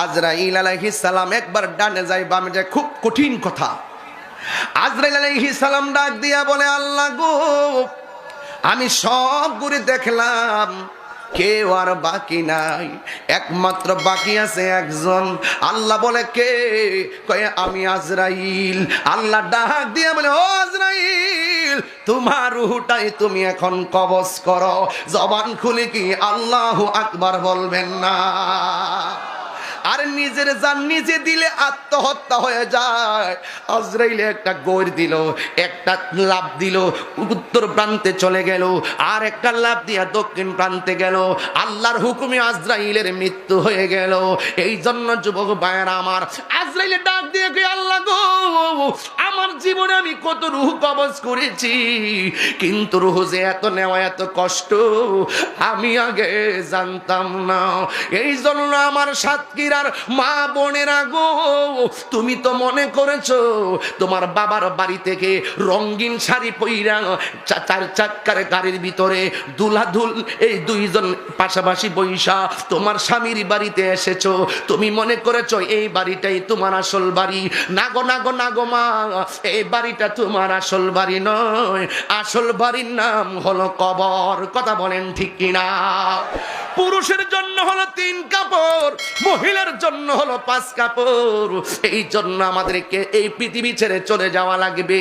আজরাইল আলাইহিস সালাম একবার ডানে যায় বামে যায়, খুব কঠিন কথা। আজরাইল আলাইহিস সালাম ডাক দিয়া বলে, আল্লাহ গো, আমি সব ঘুরে দেখলাম, কেউ আর বাকি নাই, একমাত্র বাকি আছে একজন। আল্লাহ বলে, কে? কয়ে, আমি আজরাইল। আল্লাহ ডাক দিয়ে বলে, ও আজরাইল, তোমার রূহটাই তুমি এখন কবজ করো। জবান খুলে কি আল্লাহু আকবার বলবেন না? আর নিজের জান নিজে দিলে আত্মহত্যা হয়ে যায়। আজরাইলে একটা গোর দিল, একটা লাফ দিল, উত্তর প্রান্তে চলে গেল, আর একটা লাফ দিয়া দক্ষিণ প্রান্তে গেল। আল্লাহর হুকুমে আজরাইলের মৃত্যু হয়ে গেল। এই জন্য যুবক ভাইয়েরা আমার, আজরাইলে ডাক দিয়ে কে, আল্লাহ গো, আমার জীবনে আমি কত রূহ কবজ করেছি, কিন্তু রূহ যে এত নেওয়া এত কষ্ট আমি আগে জানতাম না। এই জন্য আমার সাতক্ষীরার মা বোনেরা গো, তুমি তো মনে করেছো তোমার বাবার বাড়ি থেকে রঙিন শাড়ি পইরা চার চাক্কার গাড়ির ভিতরে দুলাধুল এই দুইজন পাশাপাশি বৈশা তোমার স্বামীর বাড়িতে এসেছো। তুমি মনে করেছো এই বাড়িটাই তোমার আসল বাড়ি। নাগো নাগো নাগো মা, এই বাড়িটা তোমার আসল বাড়ি নয়, আসল বাড়ির নাম হলো কবর। কথা বলেন ঠিক কিনা? পুরুষের জন্য হলো 3 কাপড়, মহিলার জন্য হলো 5 কাপড়। এই জন্য আমাদেরকে এই পৃথিবী ছেড়ে চলে যাওয়া লাগবে।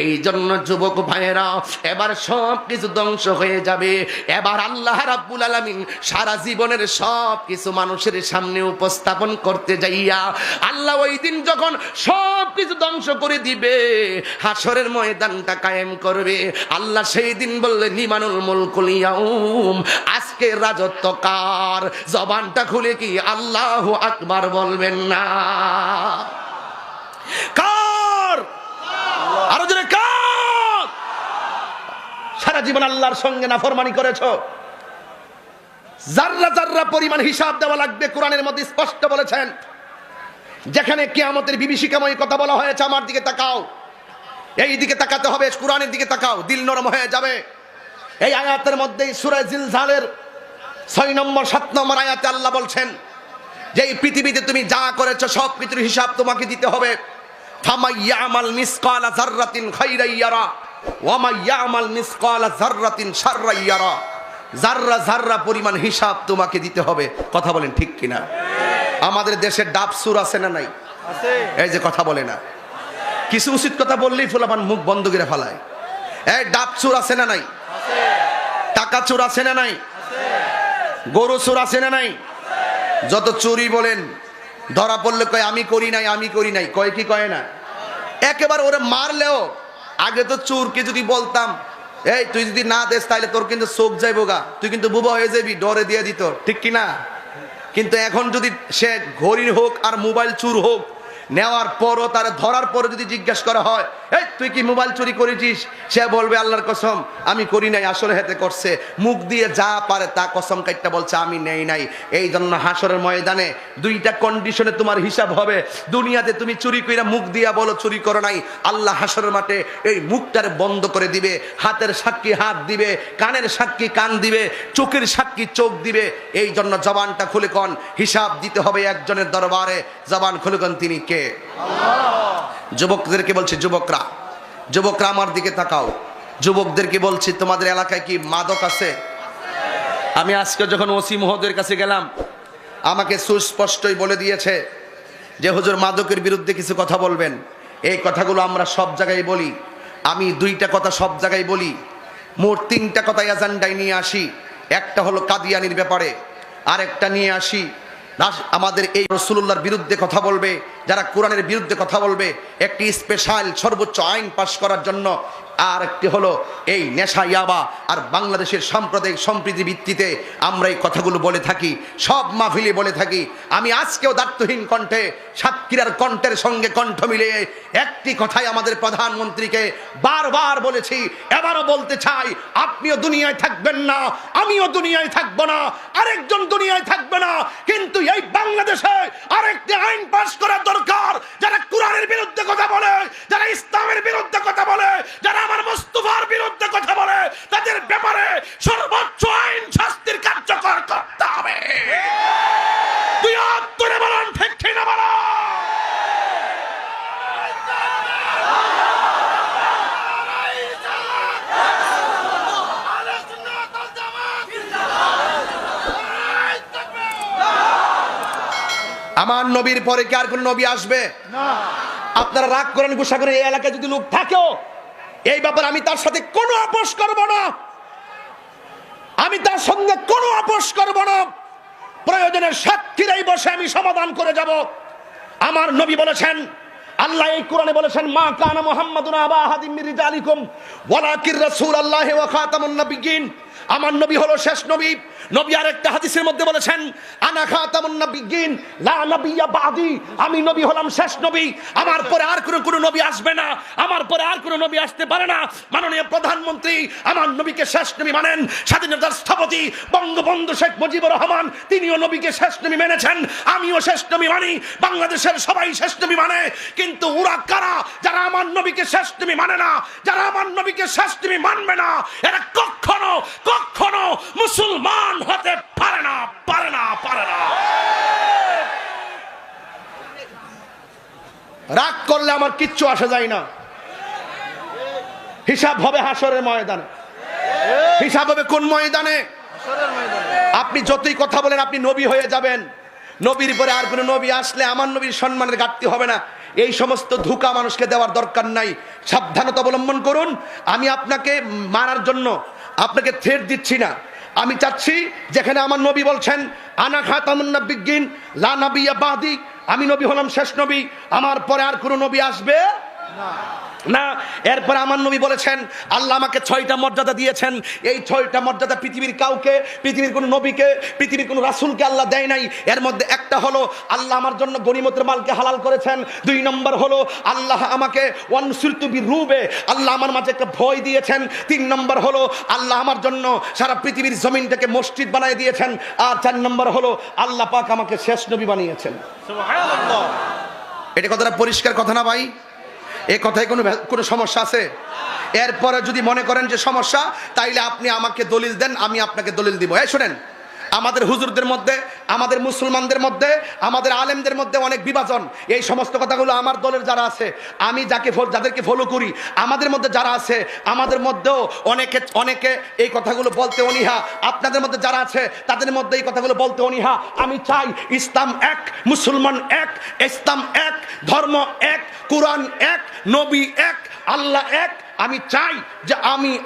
এই জন্য যুবক ভাইয়েরা, এবার সব কিছু ধ্বংস হয়ে যাবে। এবার আল্লাহ রাব্বুল আলামিন সারা জীবনের সব কিছু মানুষের সামনে উপস্থাপন করতে যাইয়া আল্লাহ ওই দিন যখন সব কিছু ধ্বংস করে দিবে, হাসরের ময়দানটা কায়েম করবে, আল্লাহ সেই দিন বললেন, লিমানুল মুলকুল ইয়াউম, আজকে রাজত্ব কার? জবানটা খুলে কি আল্লাহু আকবার বলবেন না? কার? আরো জোরে কার? সারা জীবন আল্লাহর সঙ্গে নাফরমানি করেছো, জাররা জাররা পরিমাণ হিসাব দেওয়া লাগবে। কোরআনের মধ্যে স্পষ্ট বলেছেন, যেখানে কিয়ামতের বিভীষিকাময় কথা বলা হয়েছে, আমার দিকে তাকাও, এই দিকে তাকাতে হবে, কোরআনের দিকে তাকাও, দিল নরম হয়ে যাবে। এই আয়াতের মধ্যে সূরা জিলজালের 6 নম্বর 7 নম্বর আয়াতে আল্লাহ বলছেন যে এই পৃথিবীতে তুমি যা করেছো সব কিছুর হিসাব তোমাকে দিতে হবে। ফামাইয়ামাল মিসকালা যাররাতিন খাইরান ইয়ারা ওয়া মাইয়ামাল মিসকালা যাররাতিন শাররান ইয়ারা। যাররা যাররা পরিমাণ হিসাব তোমাকে দিতে হবে। কথা বলেন ঠিক কিনা? আমাদের দেশে ডাব সুর আছে না নাই? আছে। এই যে কথা বলে না, কিছু উচিত কথা বললেই ফুলাবান মুখ বন্ধ করে ফেলায়। এই ডাব সুর আছে না নাই? আছে। টাকা চোর আছে না নাই? আছে। গরু চোর আছে না নাই? যত চুরি বলেন, ধরা পড়লে কয় আমি করি নাই, আমি করি নাই, কয় কি কয় না? একেবারে ওরে মারলেও, আগে তো চোরকে যদি বলতাম, এই তুই যদি না দেস তাহলে তোর কিন্তু চোখ যাইব গা, তুই কিন্তু বুবা হয়ে যাবি, ডরে দিয়ে দিত, ঠিক কিনা? কিন্তু এখন যদি সে ঘড়ি হোক আর মোবাইল চুর হোক, নেওয়ার পরও তার ধরার পরে যদি জিজ্ঞাসা করা হয়, এই তুই কি মোবাইল চুরি করেছিস, সে বলবে আল্লাহর কসম আমি করি নাই, আসলে হেতে করছে। মুখ দিয়ে যা পারে তা কসম কাইটটা বলছে আমি নেই নাই। এই জন্য হাসরের ময়দানে 2টা কন্ডিশনে তোমার হিসাব হবে। দুনিয়াতে তুমি চুরি কইরা মুখ দিয়া বলো চুরি করো নাই, আল্লাহ হাসরের মাঠে এই মুখটারে বন্ধ করে দিবে, হাতের সাক্ষী হাত দিবে, কানের সাক্ষী কান দিবে, চোখের সাক্ষী চোখ দিবে। এই জন্য জবানটা খুলে কোন হিসাব দিতে হবে একজনের দরবারে। জবান খুলে কোন তিনি কে? যুবকদেরকে বলছি, যুবকরা যুবকরা আমার দিকে তাকাও। যুবকদেরকে বলছি, তোমাদের এলাকায় কি মাদক আছে? আমি আজকে যখন ওসি মহোদয়ের কাছে গেলাম, আমাকে সুস্পষ্টই বলে দিয়েছে যে হুজুর মাদকের বিরুদ্ধে কিছু কথা বলবেন। এই কথাগুলো আমরা সব জায়গায় বলি। আমি 2টা কথা সব জায়গায় বলি, মোট 3টা কথা এজেন্ডায় নিয়ে আসি। একটা হলো কাদিয়ানির ব্যাপারে, আরেকটা নিয়ে আসি আমাদের এই রাসূলুল্লাহর বিরুদ্ধে কথা বলবে, যারা কোরআনের বিরুদ্ধে কথা বলবে, একটি স্পেশাল সর্বোচ্চ আইন পাশ করার জন্য, আর একটি হলো এই নেশা ইয়াবা। আর বাংলাদেশের সাম্প্রদায়িক সম্প্রীতি ভিত্তিতে আমরা এই কথাগুলো বলে থাকি, সব মাহফিলে বলে থাকি। আমি আজকেও দায়িত্বহীন কণ্ঠে সাতক্ষীরার কণ্ঠের সঙ্গে কণ্ঠ মিলিয়ে একটি কথাই আমাদের প্রধানমন্ত্রীকে বারবার বলেছি, এবারও বলতে চাই, আপনিও দুনিয়ায় থাকবেন না, আমিও দুনিয়ায় থাকবো না, আরেকজন দুনিয়ায় থাকবে না, কিন্তু এই বাংলাদেশে আরেকটি আইন পাশ করা দরকার। যারা কোরআনের বিরুদ্ধে কথা বলে, যারা ইসলামের বিরুদ্ধে কথা বলে, যারা আমার মুস্তাফার বিরুদ্ধে কথা বলে, তাদের ব্যাপারে সর্বোচ্চ আইন শাস্তির কার্যকর করতে হবে। তুই আত্মরে বলুন। আমার নবীর পরে কি আর কোন নবী আসবে না? আপনারা রাগ করেন, গুসা করেন, এই এলাকায় যদি লোক থাকেও এই ব্যাপারে আমি তার সাথে কোনো আপোষ করব না, আমি তার সঙ্গে কোনো আপোষ করব না। প্রয়োজনে সাক্ষীরাই বসে আমি সমাধান করে যাব। আমার নবী বলেছেন, আল্লাহ এই কোরআনে বলেছেন, মা কানা মুহাম্মাদুন আবা আহাদিম মির রিজালিকুম ওয়ালাকির রাসূলুল্লাহি ওয়া খাতামুন নাবিয়্যিন। আমার নবী হলো শেষ নবী। নবী আরেকটা হাদিসের মধ্যে বলেছেন, আনা খাতামুন নাবিয়্যিন লা নাবিয়্যা বাদি। আমি নবী হলাম শেষ নবী, আমার পরে আর কোনো নবী আসবে না, আমার পরে আর কোনো নবী আসতে পারে না। মাননীয় প্রধানমন্ত্রী আমার নবীকে শেষ নবী মানেন। স্বাধীনতার স্থপতি বঙ্গবন্ধু শেখ মুজিবুর রহমান তিনিও নবীকে শেষ নবী মেনেছেন, আমিও শেষ নবী মানি, বাংলাদেশের সবাই শেষ নবী মানে। কিন্তু ওরা কারা যারা আমার নবীকে শেষ নবী মানে না, যারা আমার নবীকে শেষ নবী মানবে না, এরা কখনো কখনো মুসলমান হতে পারে না, পারে না, পারে না। রাগ করলে আমার কিচ্ছু আসে যায় না, হিসাব হবে হাসরের ময়দানে। হিসাব হবে কোন ময়দানে? আপনি যতই কথা বলেন আপনি নবী হয়ে যাবেন, নবীর পরে আর কোন নবী আসলে আমার নবীর সম্মানের ঘাটতি হবে না। এই সমস্ত ধোঁকা মানুষকে দেওয়ার দরকার নাই, সাবধানতা অবলম্বন করুন। আমি আপনাকে মারার জন্য আপনাকে থ্রেট দিচ্ছি না, আমি চাচ্ছি যেখানে আমার নবী বলছেন আনা খাতামুন নাবিয়্যিন লা নাবিয়্যা বাদি, আমি নবী হলাম শেষ নবী, আমার পরে আর কোনো নবী আসবে না। এরপর আমার নবী বলেছেন, আল্লাহ আমাকে 6টা মর্যাদা দিয়েছেন। এই 6টা মর্যাদা পৃথিবীর কাউকে, পৃথিবীর কোনো নবীকে, পৃথিবীর কোনো রাসূলকে আল্লাহ দেয় নাই। এর মধ্যে একটা হলো আল্লাহ আমার জন্য গনিমতের মালকে হালাল করেছেন। 2 নম্বর হলো আল্লাহ আমাকে ওয়ানসুরতু বিরুবে, আল্লাহ আমার মাঝে একটা ভয় দিয়েছেন। 3 নম্বর হলো আল্লাহ আমার জন্য সারা পৃথিবীর জমিনটাকে মসজিদ বানিয়ে দিয়েছেন। আর 4 নম্বর হলো আল্লাহ পাক আমাকে শেষ নবী বানিয়েছেন। সুবহানাল্লাহ। এটা কতটা পরিষ্কার কথা না ভাই? এই কথায় কোনো সমস্যা আছে? এরপরে যদি মনে করেন যে সমস্যা, তাইলে আপনি আমাকে দলিল দেন, আমি আপনাকে দলিল দিব। এই শুনেন, আমাদের হুজুরদের মধ্যে, আমাদের মুসলমানদের মধ্যে, আমাদের আলেমদের মধ্যে অনেক বিভাজন। এই সমস্ত কথাগুলো আমার দলের যারা আছে, আমি যাদেরকে ফলো করি, আমাদের মধ্যে যারা আছে, আমাদের মধ্যেও অনেকে এই কথাগুলো বলতে অনীহা। আপনাদের মধ্যে যারা আছে তাদের মধ্যে এই কথাগুলো বলতে অনীহা। আমি চাই ইসলাম এক, মুসলমান এক, ইসলাম এক, ধর্ম এক, কোরআন এক, নবী এক, আল্লাহ এক। আমি চাই যে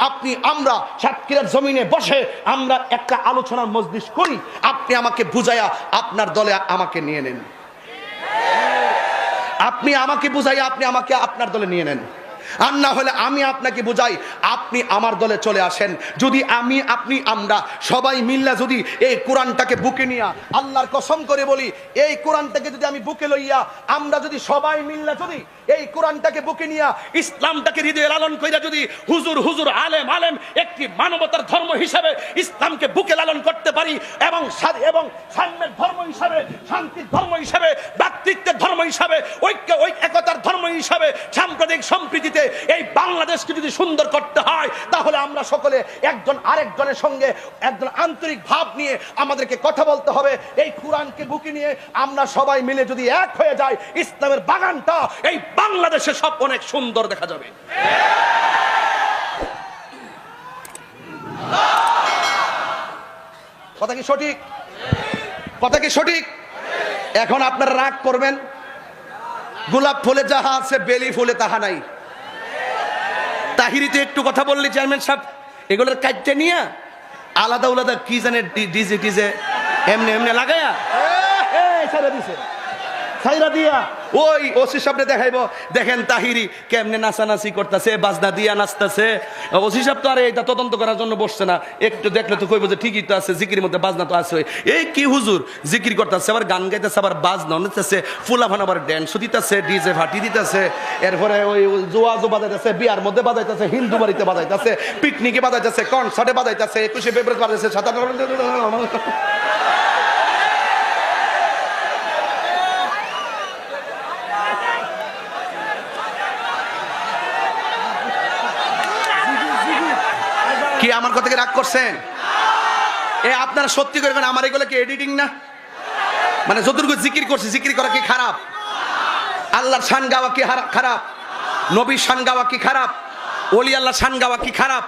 আপনি আমরা সাতক্ষীরার জমিনে বসে আমরা একটা আলোচনার মজলিস করি, আপনি আমাকে বুঝাইয়া আপনার দলে আমাকে নিয়ে নেন, আপনি আমাকে বুঝাইয়া আপনি আমাকে আপনার দলে নিয়ে নেন। আর না হলে আমি আপনাকে বুঝাই, আপনি আমার দলে চলে আসেন। যদি আমরা সবাই মিল্লা যদি এই কোরআনটাকে বুকে নিয়া, আল্লাহর কসম করে বলি, এই কোরআনটাকে যদি আমি বুকে লইয়া, আমরা যদি সবাই মিল্লা যদি এই কোরআনটাকে বুকে নিয়া, ইসলামটাকে হৃদয়ে লালন কইরা যদি হুজুর আলেম একটি মানবতার ধর্ম হিসাবে ইসলামকে বুকে লালন করতে পারি, এবং সাম্যের ধর্ম হিসাবে, শান্তির ধর্ম হিসাবে, ভ্রাতৃত্বের ধর্ম হিসাবে, একতার ধর্ম হিসাবে, সাম্প্রদায়িক সম্প্রীতিতে এই বাংলাদেশকে যদি সুন্দর করতে হয়, তাহলে আমরা সকলে একজন আরেকজনের সঙ্গে একজন আন্তরিক ভাব নিয়ে আমাদেরকে কথা বলতে হবে। এই কোরআনকে বুকে নিয়ে আমরা সবাই মিলে যদি এক হয়ে যাই, ইসলামের বাগানটা এই বাংলাদেশে সব অনেক সুন্দর দেখা যাবে। কথা কি সঠিক? কথা কি সঠিক? এখন আপনারা রাগ করবেন, গোলাপ ফুলে যাহা আছে বেলি ফুলে তাহা নাই। তাহিরিতে একটু কথা বললি চেয়ারম্যান সাহেব, এগুলোর কাজটা নিয়ে আলাদা কি জানে ডিজে এমনি লাগায়া ছাড়া দিছে, ছাইরা দিয়া ওই ওসি সাহেবরে দেখাইবো, দেখেন তাহিরি কেমনে নাচানাচি করতেছে, বাজনা দিয়া নাচতেছে। ওসি সাহেব তো আর এটা তদন্ত করার জন্য বসছে না, একটু দেখলে তো কইবো যে ঠিকই তো আছে, জিকির মধ্যে বাজনা তো আছে। এই কি হুজুর জিকির করতেছে, আবার গান গাইতেছে, আবার বাজনা নিতেছে, ফুলাফান আবার ড্যান্সও দিতেছে, ডিজে ফাটি দিতেছে, এরপরে ওই জোয়াজও বাজাইতেছে, বিয়ার মধ্যে বাজাইতেছে, হিন্দু বাড়িতে বাজাইতেছে, পিকনিকে বাজাইতেছে, কনসার্টে বাজাইতেছে, 21শে ফেব্রুয়ারি বাজাইতেছে, 27 কি আমার কথা কি রাগ করছেন? আপনারা সত্যি করে আমার এগুলো কি এডিটিং না? মানে যতটুকু জিকির করছি, জিকির করা কি খারাপ? আল্লাহর শান গাওয়া কি খারাপ? নবীর শান গাওয়া কি খারাপ? ওলি আল্লাহ শান গাওয়া কি খারাপ?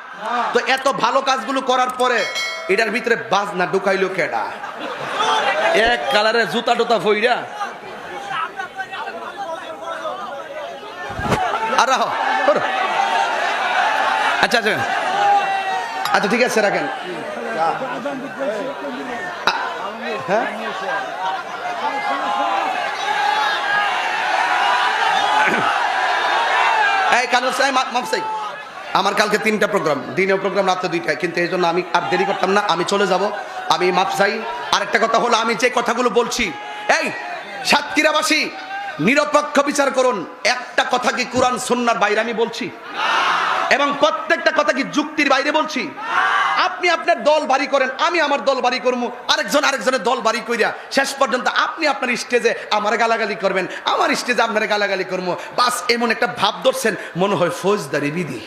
তো এত ভালো কাজগুলো করার পরে এটার ভিতরে বাজনা ঢুকাইলো কেডা? এক কালারে জুতা টুতা ফইরা আর রাখো। আচ্ছা আচ্ছা আচ্ছা ঠিক আছে রাখেন। হ্যাঁ এই কানুর সাহেব মাপ চাই, আমার কালকে 3টা প্রোগ্রাম, দিনেও প্রোগ্রাম, রাতে 2টা, কিন্তু এই জন্য আমি আর দেরি করতাম না, আমি চলে যাব, আমি মাপ চাই। আরেকটা কথা হলো, আমি যে কথাগুলো বলছি, এই সাতক্ষীরাবাসী নিরপেক্ষ বিচার করুন, একটা কথা কি কোরআন সুন্নাহর বাইরে আমি বলছি? এবং প্রত্যেকটা কথা কি যুক্তির বাইরে বলছি? আপনি আপনার দল বাড়ি করেন, আমি আমার দল বাড়ি করবো, আরেকজন আরেকজনের দল বাড়ি কইরা শেষ পর্যন্ত আপনি আপনার স্টেজে আমার গালাগালি করবেন, আমার স্টেজে আপনার গালাগালি করবো, বাস এমন একটা ভাব ধরছেন মনে হয় ফৌজদারি বিধি।